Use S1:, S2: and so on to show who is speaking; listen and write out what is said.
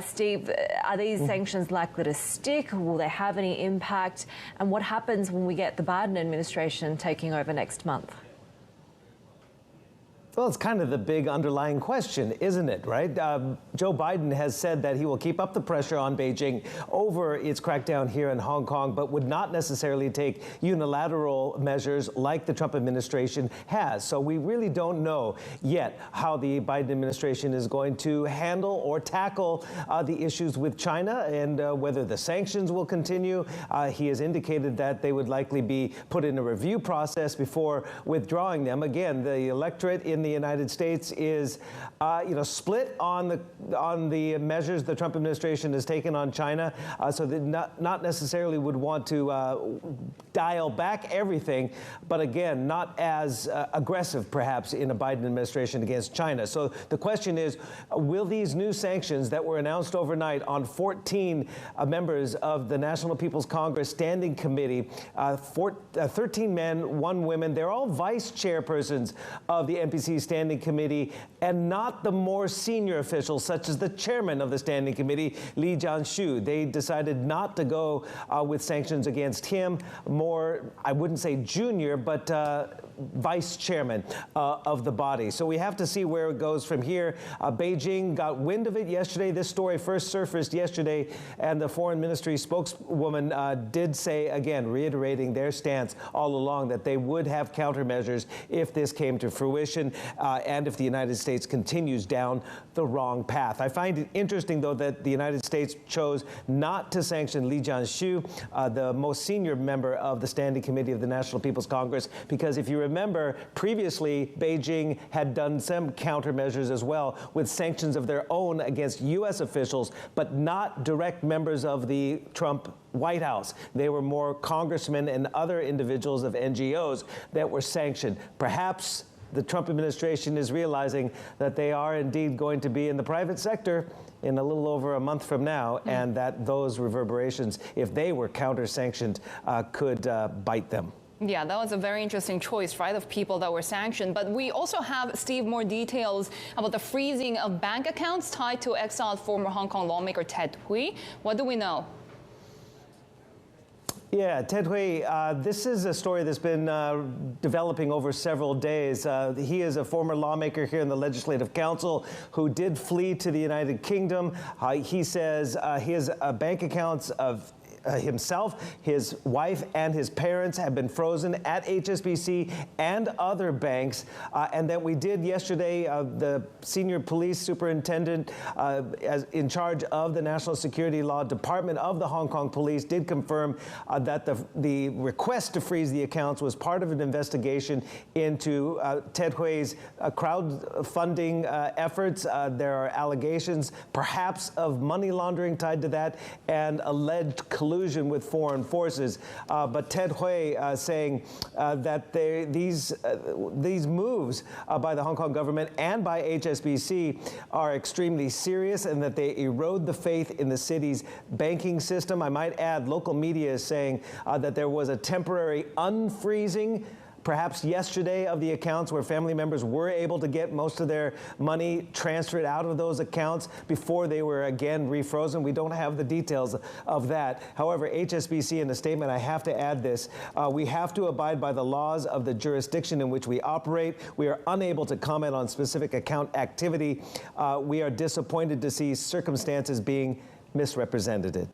S1: Steve, are these sanctions likely to stick? Will they have any impact? And what happens when we get the Biden administration taking over next month?
S2: Well, it's kind of the big underlying question, isn't it, right? Joe Biden has said that he will keep up the pressure on Beijing over its crackdown here in Hong Kong, but would not necessarily take unilateral measures like the Trump administration has. So we really don't know yet how the Biden administration is going to handle or tackle the issues with China and whether the sanctions will continue. He has indicated that they would likely be put in a review process before withdrawing them. Again, the electorate in the United States is, split on the measures the Trump administration has taken on China, so they not necessarily would want to dial back everything, but again, not as aggressive, perhaps, in a Biden administration against China. So the question is, will these new sanctions that were announced overnight on 14 members of the National People's Congress Standing Committee, 13 men, 1 woman, they're all vice chairpersons of the NPC Standing Committee and not the more senior officials such as the chairman of the Standing Committee, Li Jianshu. They decided not to go with sanctions against him, more, I wouldn't say junior, but vice chairman of the body. So we have to see where it goes from here. Beijing got wind of it yesterday. This story first surfaced yesterday, and the foreign ministry spokeswoman did say, again, reiterating their stance all along, that they would have countermeasures if this came to fruition and if the United States continues down the wrong path. I find it interesting, though, that the United States chose not to sanction Li Jianshu, the most senior member of the Standing Committee of the National People's Congress, because if you remember, previously, Beijing had done some countermeasures as well with sanctions of their own against U.S. officials, but not direct members of the Trump White House. They were more congressmen and other individuals of NGOs that were sanctioned. Perhaps the Trump administration is realizing that they are indeed going to be in the private sector in a little over a month from now, and that those reverberations, if they were counter-sanctioned, could bite them.
S3: Yeah, that was a very interesting choice, right, of people that were sanctioned. But we also have, Steve, more details about the freezing of bank accounts tied to exiled former Hong Kong lawmaker Ted Hui. What do we know?
S2: Yeah, Ted Hui, this is a story that's been developing over several days. He is a former lawmaker here in the Legislative Council who did flee to the United Kingdom. He says his bank accounts of himself, his wife, and his parents have been frozen at HSBC and other banks. And that we did yesterday, the senior police superintendent in charge of the National Security Law Department of the Hong Kong Police did confirm that the request to freeze the accounts was part of an investigation into Ted Hui's crowdfunding efforts. There are allegations, perhaps, of money laundering tied to that and alleged collusion with foreign forces. But Ted Hui saying that these moves by the Hong Kong government and by HSBC are extremely serious and that they erode the faith in the city's banking system. I might add, local media is saying that there was a temporary unfreezing perhaps yesterday of the accounts where family members were able to get most of their money transferred out of those accounts before they were again refrozen. We don't have the details of that. However, HSBC, in a statement, I have to add this, we have to abide by the laws of the jurisdiction in which we operate. We are unable to comment on specific account activity. We are disappointed to see circumstances being misrepresented.